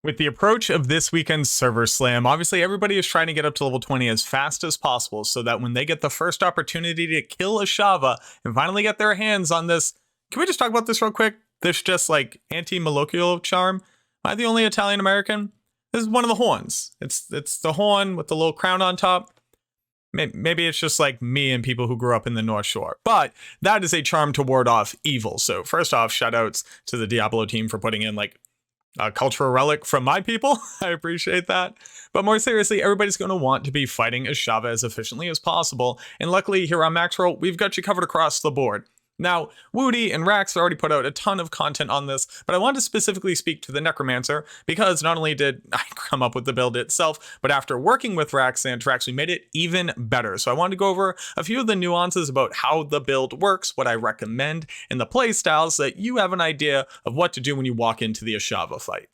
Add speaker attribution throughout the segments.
Speaker 1: With the approach of this weekend's server slam, obviously everybody is trying to get up to level 20 as fast as possible so that when they get the first opportunity to kill Ashava and finally get their hands on this, can we just talk about this real quick? This just like anti-molecular charm. Am I the only Italian American? This is one of the horns. It's the horn with the little crown on top. Maybe it's just like me and people who grew up in the North Shore, but that is a charm to ward off evil. So first off, shout outs to the Diablo team for putting in like a cultural relic from my people. I appreciate that. But more seriously, everybody's going to want to be fighting Ashava as efficiently as possible. And luckily here on Maxroll, we've got you covered across the board. Now, Woody and Rax already put out a ton of content on this, but I wanted to specifically speak to the Necromancer because not only did I come up with the build itself, but after working with Rax and Trax, we made it even better. So I wanted to go over a few of the nuances about how the build works, what I recommend, and the play styles so that you have an idea of what to do when you walk into the Ashava fight.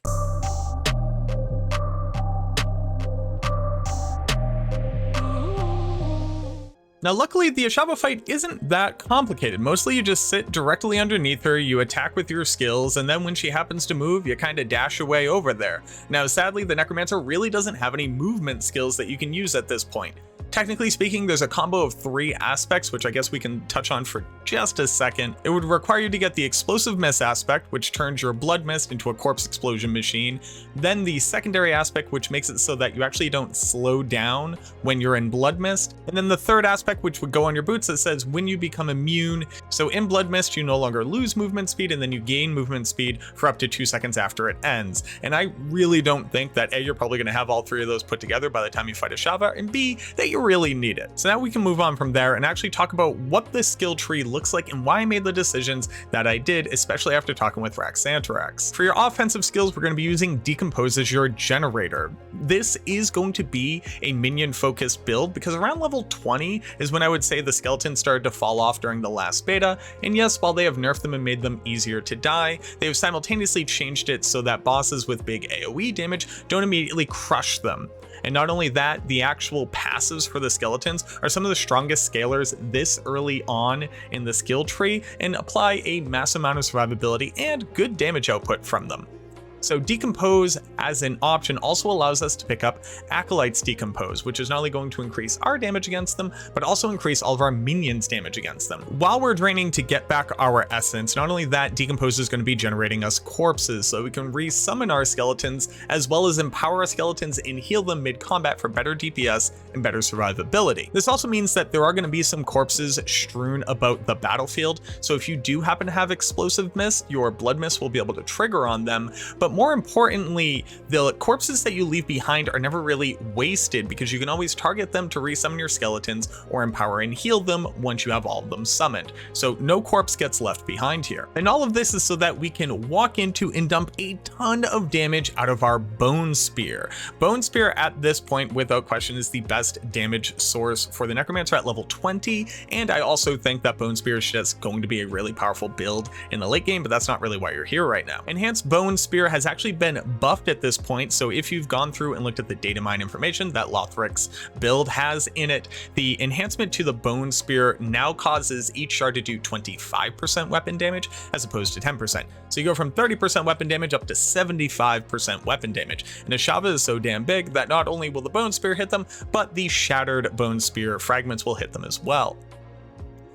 Speaker 1: Now, luckily, the Ashava fight isn't that complicated. Mostly you just sit directly underneath her, you attack with your skills, and then when she happens to move, you kind of dash away over there. Now, sadly, the Necromancer really doesn't have any movement skills that you can use at this point. Technically speaking, there's a combo of 3 aspects, which I guess we can touch on for just a second. It would require you to get the Explosive Mist aspect, which turns your Blood Mist into a corpse explosion machine. Then the secondary aspect, which makes it so that you actually don't slow down when you're in Blood Mist. And then the third aspect, which would go on your boots, that says when you become immune. So in Blood Mist, you no longer lose movement speed, and then you gain movement speed for up to 2 seconds after it ends. And I really don't think that A, you're probably going to have all 3 of those put together by the time you fight Ashava, and B, that you really need it. So now we can move on from there and actually talk about what this skill tree looks like and why I made the decisions that I did, especially after talking with Rax. For your offensive skills, we're going to be using Decompose as your generator. This is going to be a minion focused build because around level 20 is when I would say the skeletons started to fall off during the last beta. And yes, while they have nerfed them and made them easier to die, they have simultaneously changed it so that bosses with big AoE damage don't immediately crush them. And not only that, the actual passives for the skeletons are some of the strongest scalers this early on in the skill tree and apply a massive amount of survivability and good damage output from them. So Decompose as an option also allows us to pick up Acolyte's Decompose, which is not only going to increase our damage against them, but also increase all of our minions' damage against them. While we're draining to get back our essence, not only that, Decompose is going to be generating us corpses, so we can re-summon our skeletons, as well as empower our skeletons and heal them mid-combat for better DPS and better survivability. This also means that there are going to be some corpses strewn about the battlefield, so if you do happen to have Explosive Mist, your Blood Mist will be able to trigger on them, but more importantly, the corpses that you leave behind are never really wasted because you can always target them to resummon your skeletons or empower and heal them once you have all of them summoned. So no corpse gets left behind here. And all of this is so that we can walk into and dump a ton of damage out of our Bone Spear. Bone Spear at this point, without question, is the best damage source for the Necromancer at level 20. And I also think that Bone Spear is just going to be a really powerful build in the late game, but that's not really why you're here right now. Enhanced Bone Spear has actually been buffed at this point, so if you've gone through and looked at the data mine information that Lothric's build has in it, the enhancement to the Bone Spear now causes each shard to do 25% weapon damage as opposed to 10%. So you go from 30% weapon damage up to 75% weapon damage. And Ashava is so damn big that not only will the Bone Spear hit them, but the shattered Bone Spear fragments will hit them as well.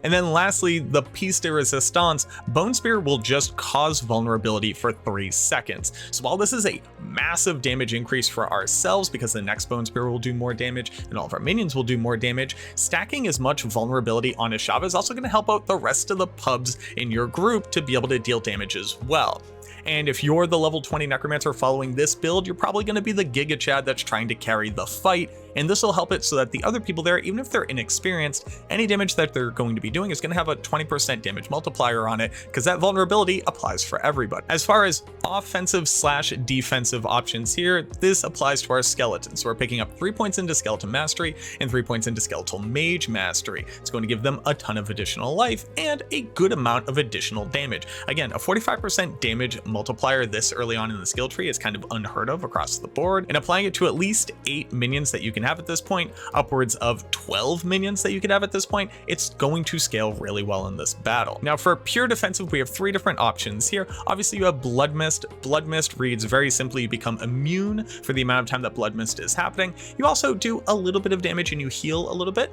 Speaker 1: And then lastly, the piece de resistance, Bone Spear will just cause vulnerability for 3 seconds. So while this is a massive damage increase for ourselves because the next Bone Spear will do more damage and all of our minions will do more damage, stacking as much vulnerability on Ashava is also going to help out the rest of the pubs in your group to be able to deal damage as well. And if you're the level 20 Necromancer following this build, you're probably going to be the Giga Chad that's trying to carry the fight. And this will help it so that the other people there, even if they're inexperienced, any damage that they're going to be doing is going to have a 20% damage multiplier on it because that vulnerability applies for everybody. As far as offensive slash defensive options here, this applies to our skeletons. So we're picking up 3 points into Skeleton Mastery and 3 points into Skeletal Mage Mastery. It's going to give them a ton of additional life and a good amount of additional damage. Again, a 45% damage multiplier multiplier this early on in the skill tree is kind of unheard of across the board, and applying it to at least 8 minions that you can have at this point, upwards of 12 minions that you could have at this point, it's going to scale really well in this battle. Now for pure defensive, we have 3 different options here. Obviously you have Blood Mist. Blood Mist reads very simply, you become immune for the amount of time that Blood Mist is happening. You also do a little bit of damage and you heal a little bit.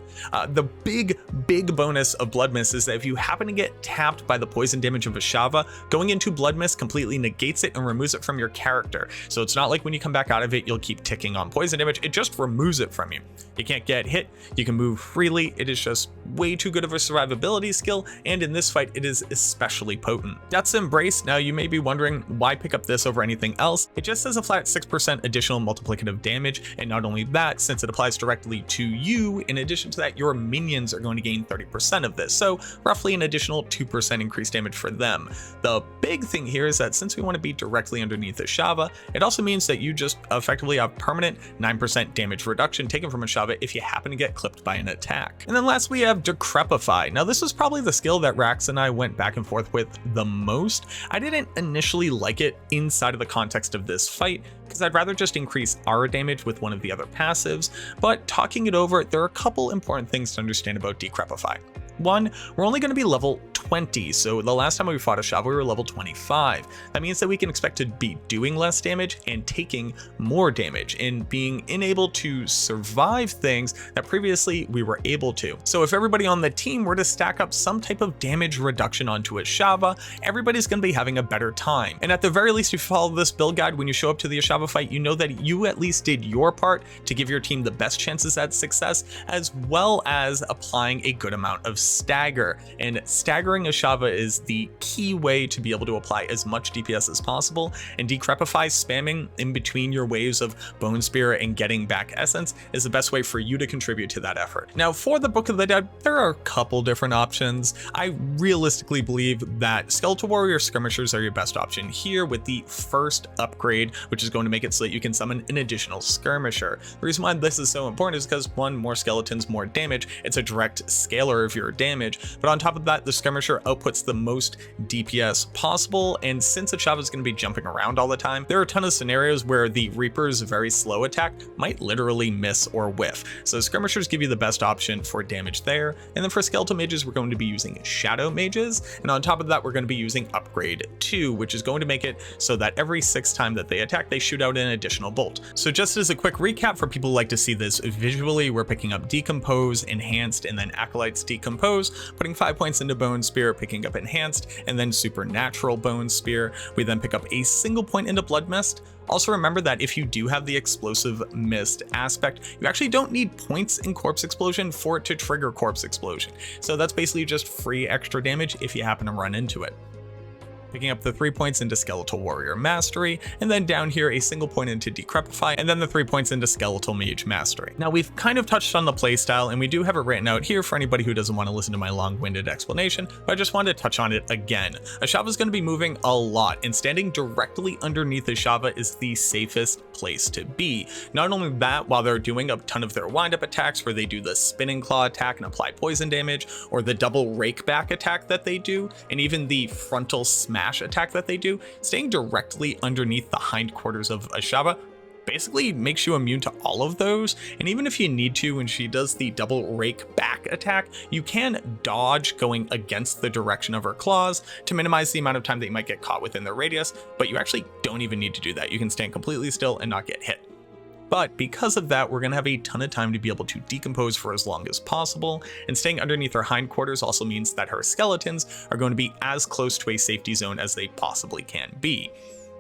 Speaker 1: The big bonus of Blood Mist is that if you happen to get tapped by the poison damage of Ashava, going into Blood Mist completely negates it and removes it from your character. So it's not like when you come back out of it, you'll keep ticking on poison damage. It just removes it from you. You can't get hit. You can move freely. It is just way too good of a survivability skill. And in this fight, it is especially potent. Death's Embrace. Now you may be wondering why pick up this over anything else. It just has a flat 6% additional multiplicative damage. And not only that, since it applies directly to you, in addition to that, your minions are going to gain 30% of this. So roughly an additional 2% increased damage for them. The big thing here is that since we want to be directly underneath Ashava, it also means that you just effectively have permanent 9% damage reduction taken from Ashava if you happen to get clipped by an attack. And then last we have Decrepify. Now this is probably the skill that Rax and I went back and forth with the most. I didn't initially like it inside of the context of this fight because I'd rather just increase aura damage with one of the other passives, but talking it over, there are a couple important things to understand about Decrepify. One, we're only going to be level 20, so the last time we fought Ashava, we were level 25. That means that we can expect to be doing less damage and taking more damage and being unable to survive things that previously we were able to. So if everybody on the team were to stack up some type of damage reduction onto Ashava, everybody's going to be having a better time. And at the very least, if you follow this build guide, when you show up to the Ashava fight, you know that you at least did your part to give your team the best chances at success, as well as applying a good amount of stagger. And staggering Ashava is the key way to be able to apply as much DPS as possible, and Decrepify, spamming in between your waves of Bone Spear and getting back essence, is the best way for you to contribute to that effort. Now for the Book of the Dead, there are a couple different options. I realistically believe that Skeletal Warrior Skirmishers are your best option here with the first upgrade, which is going to make it so that you can summon an additional Skirmisher. The reason why this is so important is because one, more skeletons, more damage. It's a direct scaler of your damage, but on top of that, the Skirmisher outputs the most DPS possible, and since Ashava is going to be jumping around all the time, there are a ton of scenarios where the Reaper's very slow attack might literally miss or whiff. So Skirmishers give you the best option for damage there, and then for Skeletal Mages, we're going to be using Shadow Mages, and on top of that, we're going to be using Upgrade 2, which is going to make it so that every 6th time that they attack, they shoot out an additional bolt. So just as a quick recap for people who like to see this visually, we're picking up Decompose, Enhanced, and then Acolyte's Decompose, putting 5 points into Bone Spear, picking up Enhanced, and then Supernatural Bone Spear. We then pick up a single point into Blood Mist. Also remember that if you do have the Explosive Mist aspect, you actually don't need points in Corpse Explosion for it to trigger Corpse Explosion. So that's basically just free extra damage if you happen to run into it. Picking up the 3 points into Skeletal Warrior Mastery, and then down here a single point into Decrepify, and then the 3 points into Skeletal Mage Mastery. Now we've kind of touched on the playstyle, and we do have it written out here for anybody who doesn't want to listen to my long-winded explanation, but I just wanted to touch on it again. Ashava is going to be moving a lot, and standing directly underneath Ashava is the safest place to be. Not only that, while they're doing a ton of their wind-up attacks where they do the Spinning Claw attack and apply poison damage, or the double rake back attack that they do, and even the frontal smash attack that they do, staying directly underneath the hindquarters of Ashava basically makes you immune to all of those. And even if you need to, when she does the double rake back attack, you can dodge going against the direction of her claws to minimize the amount of time that you might get caught within the radius, but you actually don't even need to do that. You can stand completely still and not get hit. But because of that, we're going to have a ton of time to be able to decompose for as long as possible, and staying underneath her hindquarters also means that her skeletons are going to be as close to a safety zone as they possibly can be.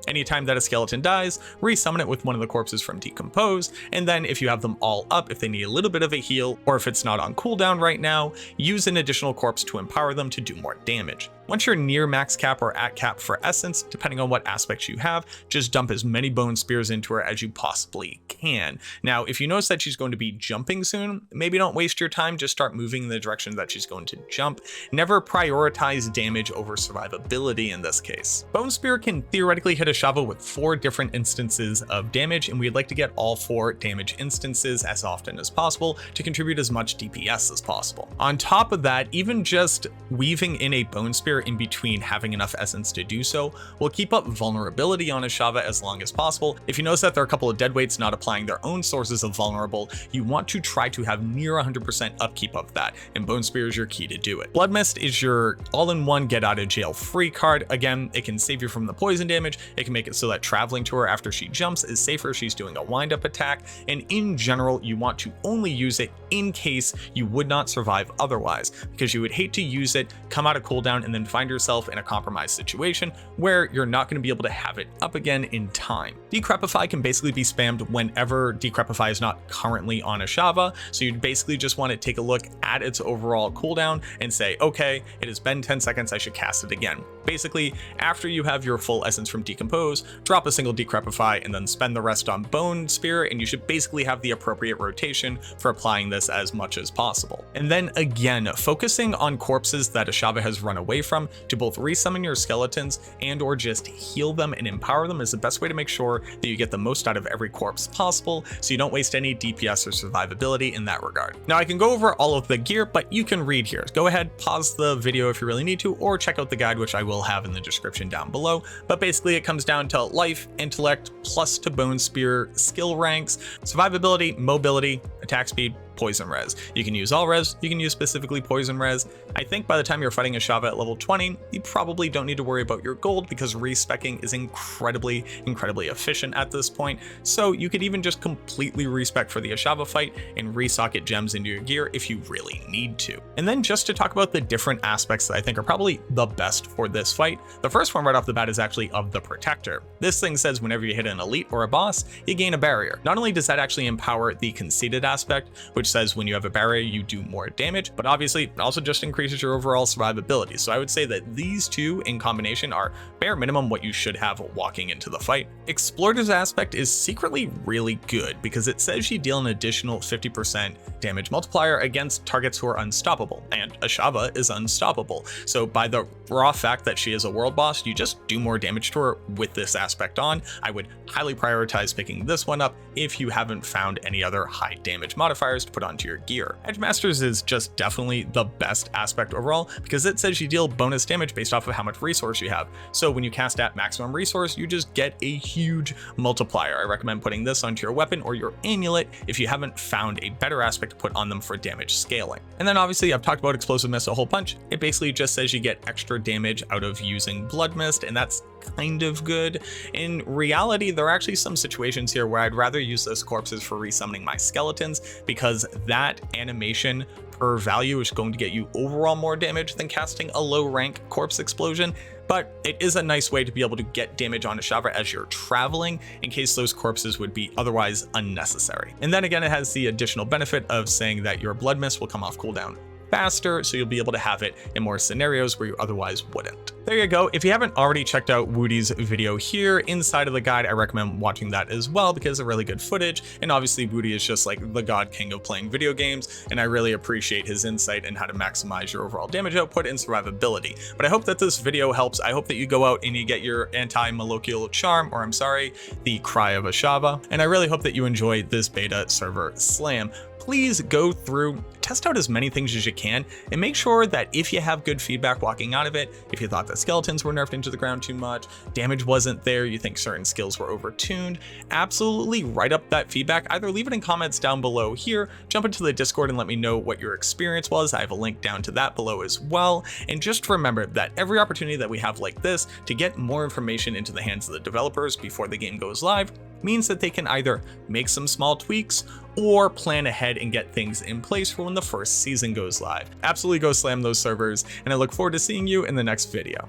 Speaker 1: Anytime that a skeleton dies, resummon it with one of the corpses from Decompose, and then if you have them all up, if they need a little bit of a heal, or if it's not on cooldown right now, use an additional corpse to empower them to do more damage. Once you're near max cap or at cap for essence, depending on what aspects you have, just dump as many bone spears into her as you possibly can. Now, if you notice that she's going to be jumping soon, maybe don't waste your time, just start moving in the direction that she's going to jump. Never prioritize damage over survivability in this case. Bone Spear can theoretically hit Ashava with 4 different instances of damage, and we'd like to get all 4 damage instances as often as possible to contribute as much DPS as possible. On top of that, even just weaving in a Bone Spear here in between having enough essence to do so will keep up vulnerability on Ashava as long as possible. If you notice that there are a couple of deadweights not applying their own sources of vulnerable, you want to try to have near 100% upkeep of that, and Bone Spear is your key to do it. Blood Mist is your all-in-one get out of jail free card. Again, it can save you from the poison damage, it can make it so that traveling to her after she jumps is safer if she's doing a wind-up attack, and in general you want to only use it in case you would not survive otherwise, because you would hate to use it, come out of cooldown, and then find yourself in a compromised situation where you're not going to be able to have it up again in time. Decrepify can basically be spammed whenever Decrepify is not currently on Ashava, so you'd basically just want to take a look at its overall cooldown and say, okay, it has been 10 seconds, I should cast it again. Basically, after you have your full essence from Decompose, drop a single Decrepify and then spend the rest on Bone Spear, and you should basically have the appropriate rotation for applying this as much as possible. And then again, focusing on corpses that Ashava has run away from to both resummon your skeletons and or just heal them and empower them is the best way to make sure that you get the most out of every corpse possible, so you don't waste any DPS or survivability in that regard. Now I can go over all of the gear, but you can read here. Go ahead, pause the video if you really need to, or check out the guide, which I will have in the description down below. But basically it comes down to life, intellect, plus to Bone Spear, skill ranks, survivability, mobility, attack speed, poison res. You can use all res, you can use specifically poison res. I think by the time you're fighting Ashava at level 20, you probably don't need to worry about your gold because respecking is incredibly efficient at this point. So you could even just completely respec for the Ashava fight and resocket gems into your gear if you really need to. And then just to talk about the different aspects that I think are probably the best for this fight, the first one right off the bat is actually of the Protector. This thing says whenever you hit an elite or a boss, you gain a barrier. Not only does that actually empower the conceited aspect, which says when you have a barrier you do more damage, but obviously it also just increases your overall survivability. So I would say that these two in combination are bare minimum what you should have walking into the fight. Explorator's aspect is secretly really good because it says you deal an additional 50% damage multiplier against targets who are unstoppable, and Ashava is unstoppable. So by the raw fact that she is a world boss, you just do more damage to her with this aspect on. I would highly prioritize picking this one up if you haven't found any other high damage modifiers to put onto your gear. Edgemasters is just definitely the best aspect overall because it says you deal bonus damage based off of how much resource you have. So when you cast at maximum resource, you just get a huge multiplier. I recommend putting this onto your weapon or your amulet if you haven't found a better aspect to put on them for damage scaling. And then obviously I've talked about explosiveness a whole bunch. It basically just says you get extra damage out of using Blood Mist, and that's kind of good. In reality, there are actually some situations here where I'd rather use those corpses for resummoning my skeletons because that animation per value is going to get you overall more damage than casting a low rank corpse explosion. But it is a nice way to be able to get damage on Ashava as you're traveling in case those corpses would be otherwise unnecessary. And then again, it has the additional benefit of saying that your Blood Mist will come off cooldown faster, so you'll be able to have it in more scenarios where you otherwise wouldn't. There you go. If you haven't already checked out Woody's video here inside of the guide, I recommend watching that as well because of really good footage. And obviously Woody is just like the god king of playing video games, and I really appreciate his insight in how to maximize your overall damage output and survivability. But I hope that this video helps. I hope that you go out and you get your anti-molecular charm, or I'm sorry, the Cry of Ashava. And I really hope that you enjoy this beta server slam. Please go through, test out as many things as you can, and make sure that if you have good feedback walking out of it, if you thought the skeletons were nerfed into the ground too much, damage wasn't there, you think certain skills were overtuned, absolutely write up that feedback. Either leave it in comments down below here, jump into the Discord and let me know what your experience was. I have a link down to that below as well. And just remember that every opportunity that we have like this to get more information into the hands of the developers before the game goes live means that they can either make some small tweaks or plan ahead and get things in place for when the first season goes live. Absolutely go slam those servers, and I look forward to seeing you in the next video.